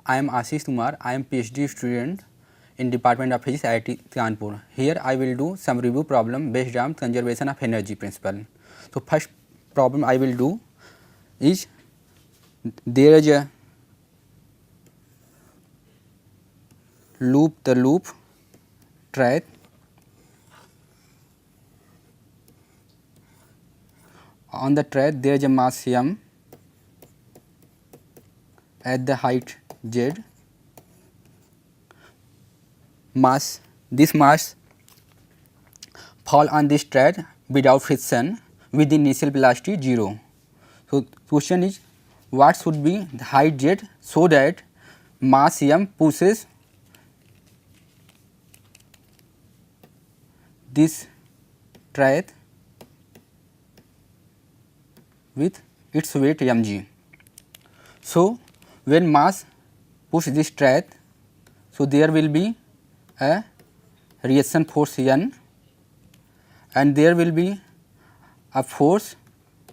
I am Ashish Kumar. I am PhD student in Department of Physics, IIT Kanpur. Here I will do some review problem based on conservation of energy principle. So first problem I will do is, there is a loop, the loop track on the track there is a mass m at the height z. This mass fall on this track without friction with the initial velocity 0. So question is, what should be the height z so that mass m pushes this track with its weight mg. So when mass push this track, so there will be a reaction force N and there will be a force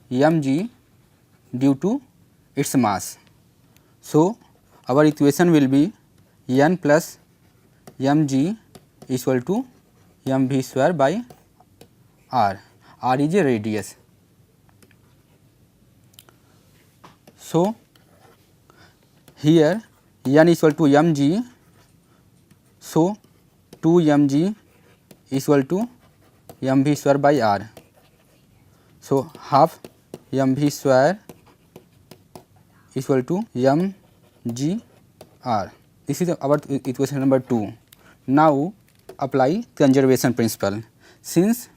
mg due to its mass. So our equation will be N plus mg is equal to mv square by r. R is a radius. So here N is equal to mg, so 2 mg is equal to mv square by r. So half mv square is equal to mg r. This is our equation number 2. Now apply conservation principle. Since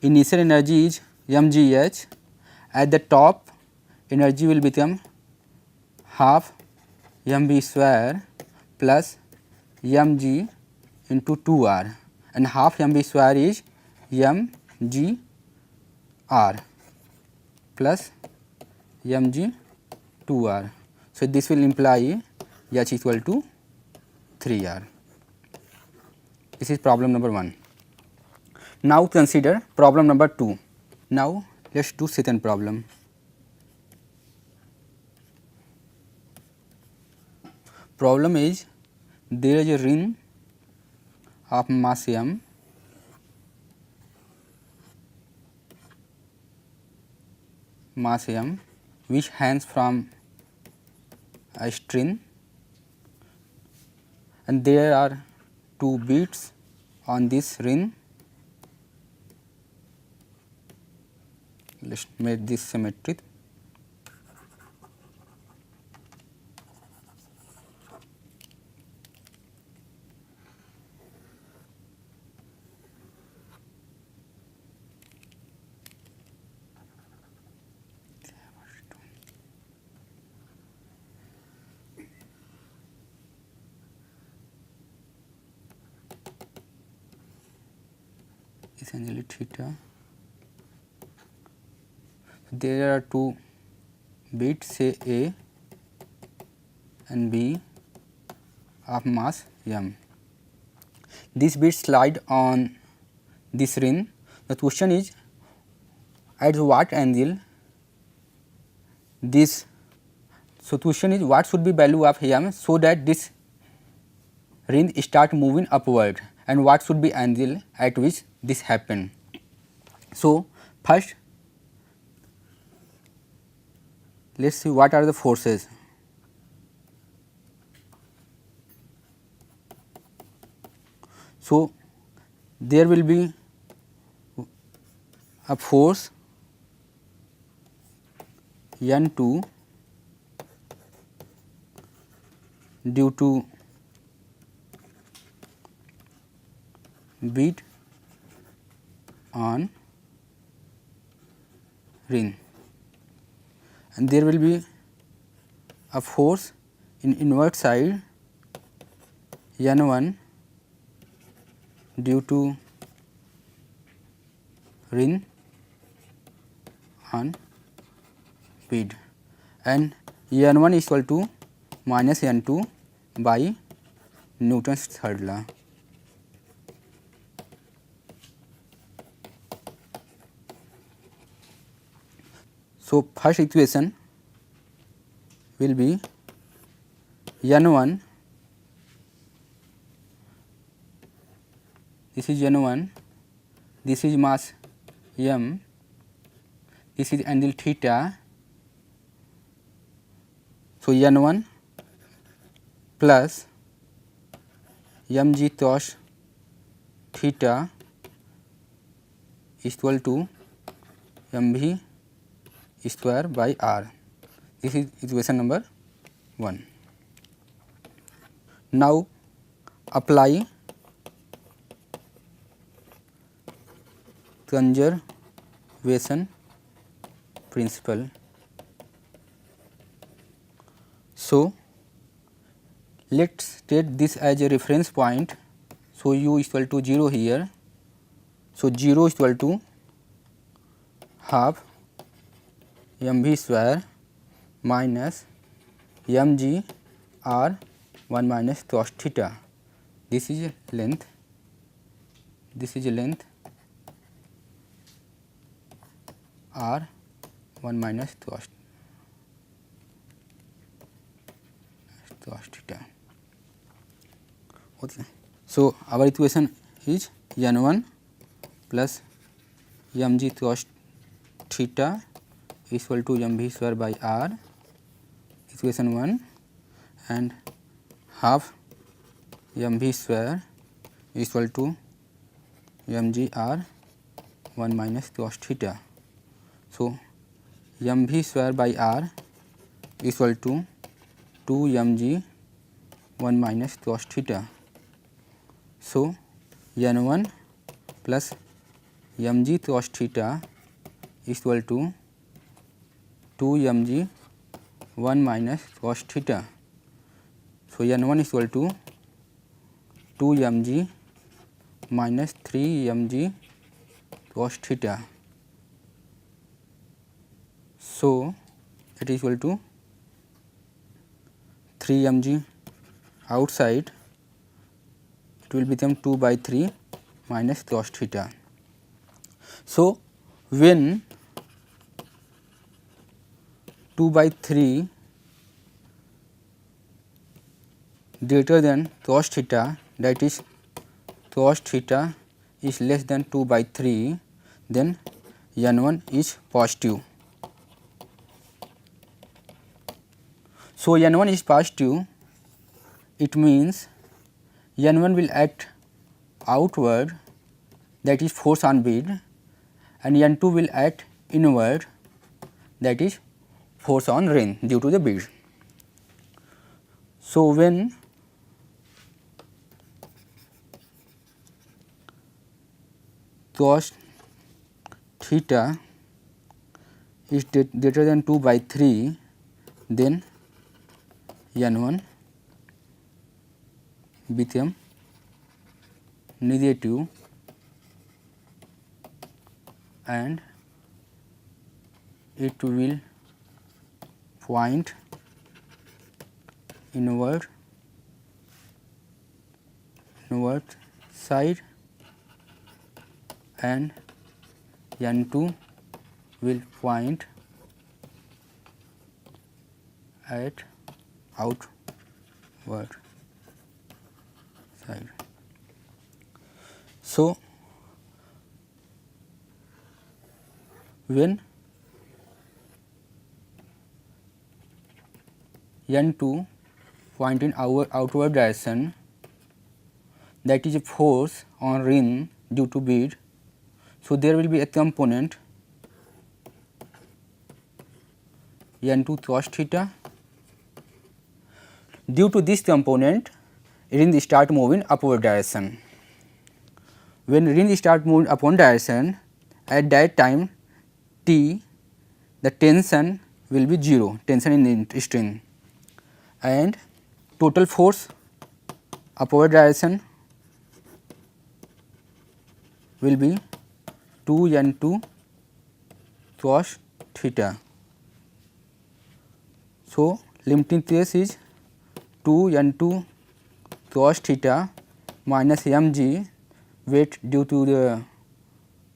initial energy is mgh, at the top energy will become half mv square plus mg into 2r, and half mv square is mg r plus mg 2r. So this will imply h equal to 3r. This is problem number 1. Now consider problem number 2. Now let us do second problem. Problem is, there is a ring of mass m which hangs from a string, and there are 2 beads on this ring. Let us make this symmetric. Essentially theta. There are 2 bits, say A and B, of mass m. These bits slide on this ring. The question is, at what angle this, so question is what should be value of m so that this ring start moving upward, and what should be angle at which this happen. So first let us see what are the forces. So there will be a force N2 due to bead on ring, and there will be a force in inward side N1 due to ring on bead, and N1 is equal to minus N2 by Newton's third law. So first equation will be N1, this is N1, this is mass m, this is angle theta. So, N1 plus mg cos theta is equal to mv square by r. This is equation number 1. Now, apply conservation principle. So, let us take this as a reference point. So, u is equal to 0 here. So, 0 is equal to half mv square minus mg r 1 minus cos theta. This is length, this is length r 1 minus cos theta. Okay. So, our equation is N1 plus mg cos theta is equal to mv square by r, equation 1, and half mv square is equal to mg r 1 minus cos theta. So, mv square by r is equal to 2 mg 1 minus cos theta. So, N1 plus mg cos theta is equal to 2 mg 1 minus cos theta. So, N1 is equal to 2 mg minus 3 mg cos theta. So, it is equal to 3 mg outside, it will become 2 by 3 minus cos theta. So, when 2 by 3 greater than cos theta, that is cos theta is less than 2 by 3, then N1 is positive. So, N1 is positive, it means N1 will act outward, that is force on bead, and N2 will act inward, that is force on ring due to the bead. So, when cos theta is greater than 2 by 3, then N1 become negative and it will point inward side, and N2 will point at outward side. So, when N2 point in outward direction, that is a force on ring due to bead. So, there will be a component N2 cos theta. Due to this component, ring start moving upward direction. When ring start moving upward direction, at that time T, the tension will be 0, tension in string, and total force upward direction will be 2 N2 cos theta. So, limiting case is 2 N2 cos theta minus mg, weight due to the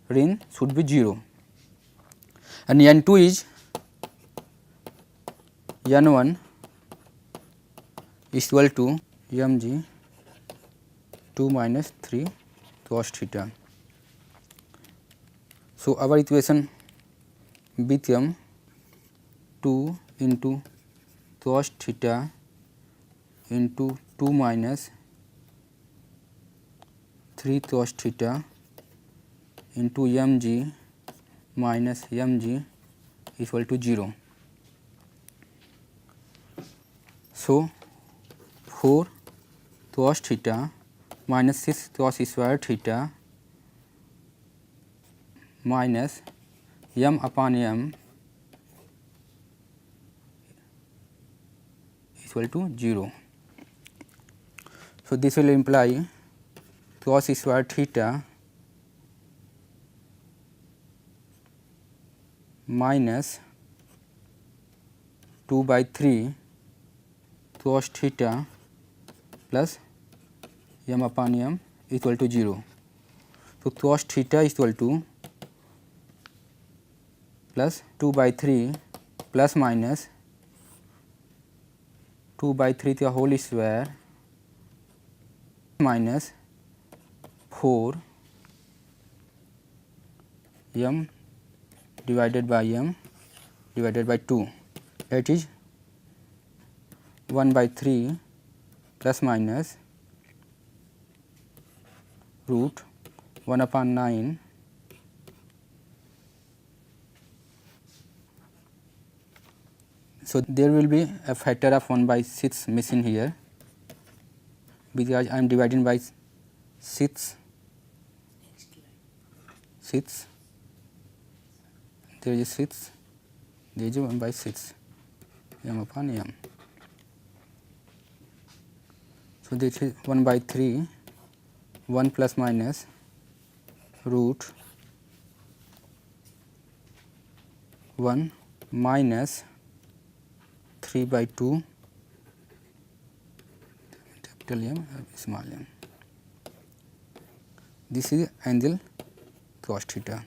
ring should be 0, and N2 is N1 is equal to mg 2 minus 3 cos theta. So our equation become 2 into cos theta into 2 minus 3 cos theta into mg minus mg equal to 0. So 4 cos theta minus 6 cos square theta minus m upon m equal to 0. So this will imply cos square theta minus 2 by 3 cos theta plus m upon m equal to 0. So cos theta is equal to plus 2 by 3 plus minus 2 by 3 का whole square minus 4 m divided by m divided by 2, that is 1 by 3 plus minus root 1 upon 9 so there will be a factor of 1 by 6 missing here because I am dividing by 6, there is 6, there is 1 by 6 m upon m. So this is 1 by 3 1 plus minus root 1 minus 3 by 2 capital M small m. This is angle cos theta.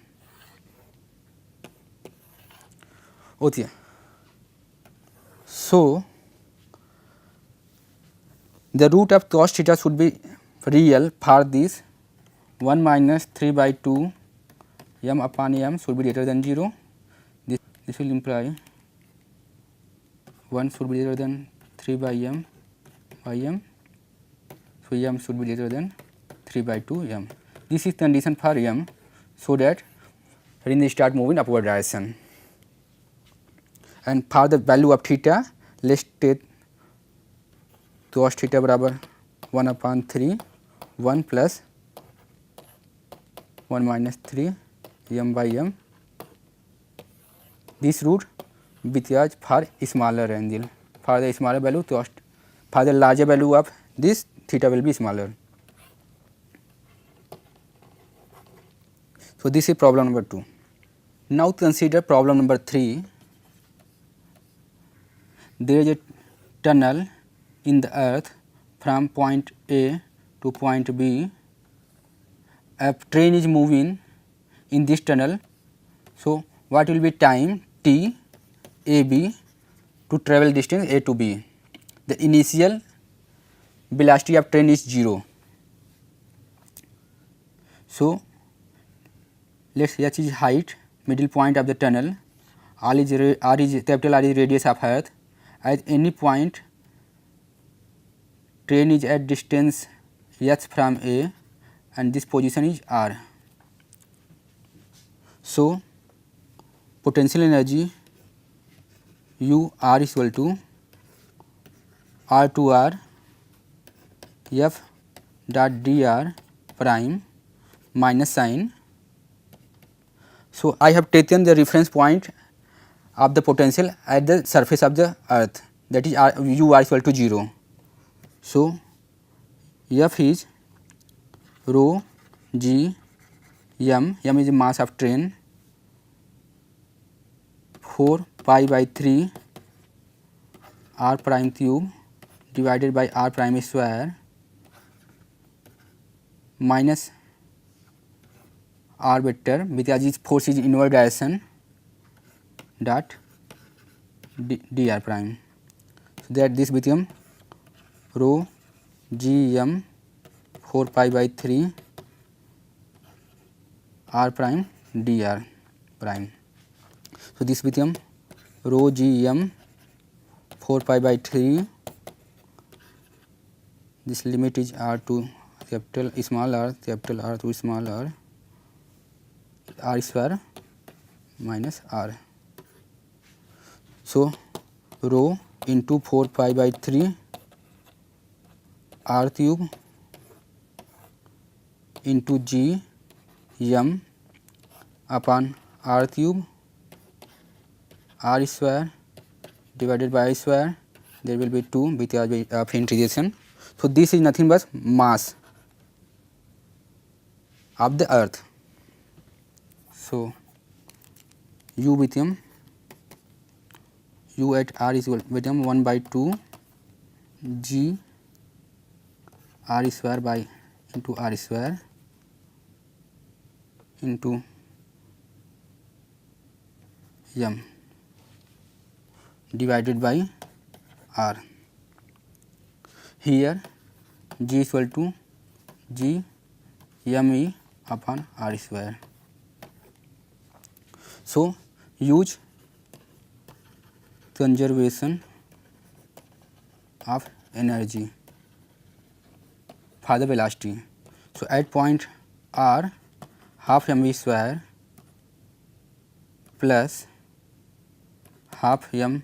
Okay. So the root of cos theta should be real for this 1 minus 3 by 2 m upon m should be greater than 0. This will imply 1 should be greater than 3 by m by m. So m should be greater than 3 by 2 m. This is condition for m so that ring start moving upward direction. And for the value of theta, let's take cos theta बराबर 1 upon 3 1 plus 1 minus 3 m by m. This root because for smaller angle, for the smaller value cos, for the larger value of this theta will be smaller. So this is problem number 2. Now consider problem number 3. There is a tunnel in the earth from point A to point B. A train is moving in this tunnel. So what will be time t a b to travel distance a to b? The initial velocity of train is 0. So let's h is height, middle point of the tunnel, r is capital R is radius of earth. At any point train is at distance h from A and this position is r. So potential energy u r is equal to r to r f dot dr prime minus sign. So I have taken the reference point of the potential at the surface of the earth, that is u r is equal to 0. So f is rho g m is the mass of train, 4 pi by 3 r prime cube divided by r prime square minus r vector because its force is inward direction dot dr prime. So that this become rho g m 4 pi by 3 r prime dr prime. So this become rho g m 4 pi by 3, this limit is r to capital small r to small r square minus r. So rho into 4 pi by 3 r cube into g m upon r cube r square divided by I square, there will be 2 because of integration. So this is nothing but mass of the earth. So u become u at r is become 1 by 2 g r square by into r square into m divided by r. Here g is equal to g m e upon r square. So use conservation of energy for the velocity. So at point r, half m v square plus half m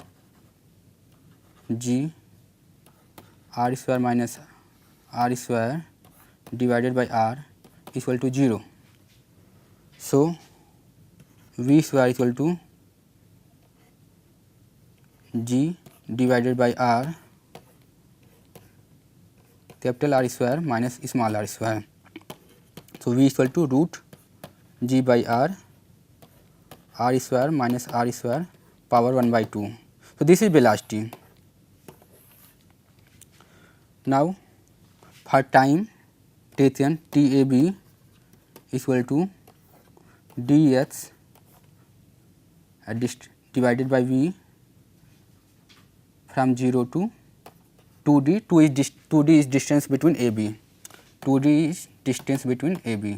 g r square minus r square divided by r is equal to 0. So v square is equal to g divided by r capital R square minus small r square. So v is equal to root g by r square minus r square power 1 by 2. So this is velocity. Now for time taken TAB is equal to dx divided by v from 0 to 2d. 2d is distance between AB. 2d is distance between AB.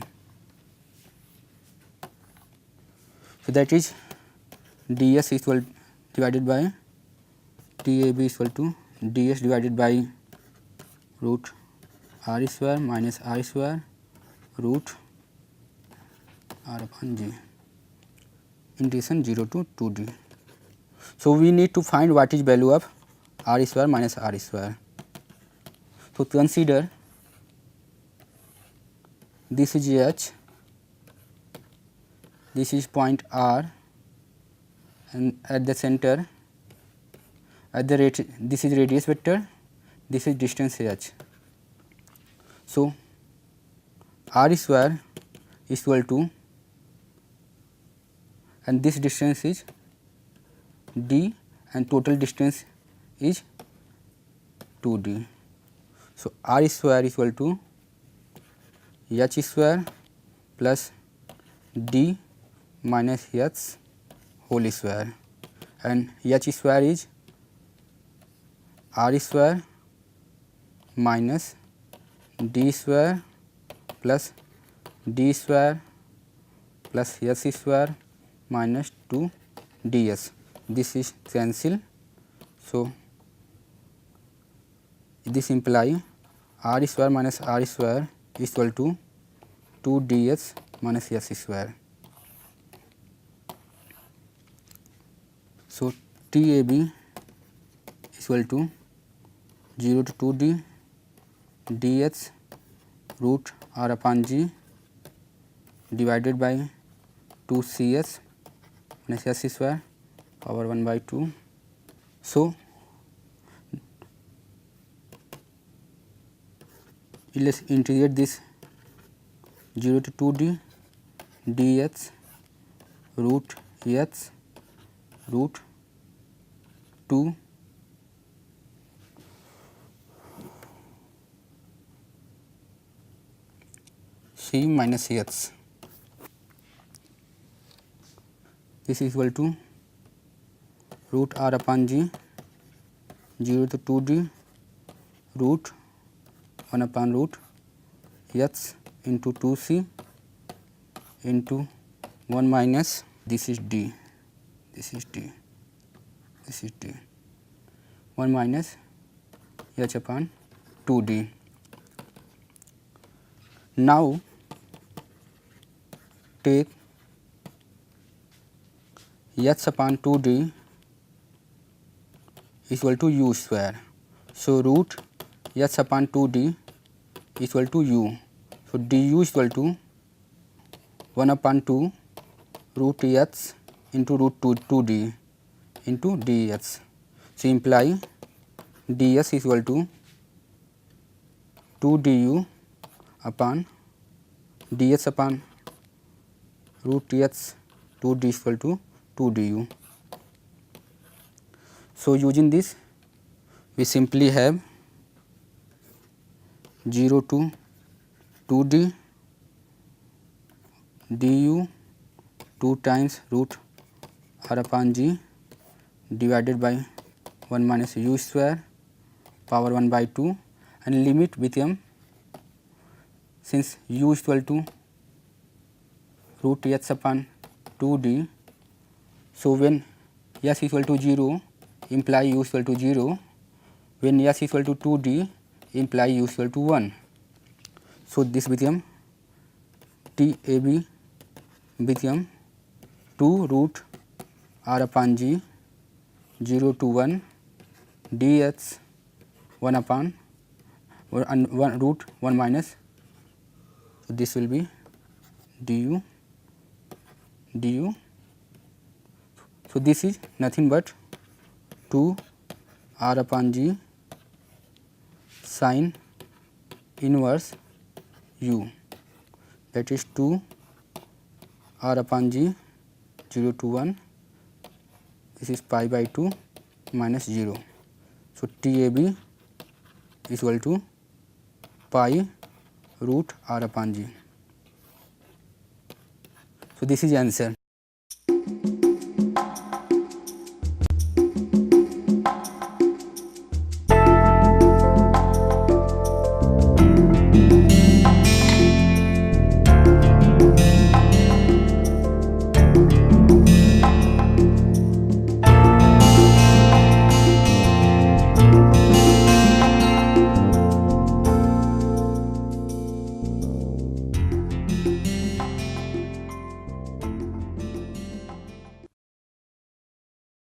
So that is ds is equal divided by TAB is equal to ds divided by root r square minus r square root r upon g integration 0 to 2d. So we need to find what is value of r square minus r square. So consider this is h, this is point r, and at the center at the rate this is radius vector, this is distance h. So r square is equal to, and this distance is d and total distance is 2d. So r square is equal to h square plus d minus h whole square, and h square is r square minus d square plus d square plus h square minus 2 ds. This is cancel. So this imply r square minus r square is equal to 2 ds minus s square. So TAB is equal to 0 to 2d dx root r upon g divided by 2 cs minus s square power 1 by 2. So let's integrate this 0 to 2d dx root h root 2 c minus h. This is equal to root r upon g 0 to 2d root 1 upon root x into 2c into 1 minus, this is d, this is d, this is d, 1 minus h upon 2d. Now take h upon 2d is equal to u square. So root h upon 2d is equal to u. So du is equal to 1 upon 2 root h into root 2d into dx. So imply ds is equal to 2 du upon dx upon root h 2d is equal to 2 du. So using this we simply have 0 to 2d du 2 times root r upon g divided by 1 minus u square power 1 by 2, and limit become, since u is equal to root h upon 2d, so when s is equal to 0 imply u is equal to 0, when s is equal to 2d imply u is equal to 1. So this become TAB become 2 root r upon g 0 to 1 dx 1 upon 1 root 1 minus, so this will be du. So this is nothing but 2 r upon g sin inverse u, that is 2 r upon g 0 to 1, this is pi by 2 minus 0. So TAB is equal to pi root r upon g. So this is the answer.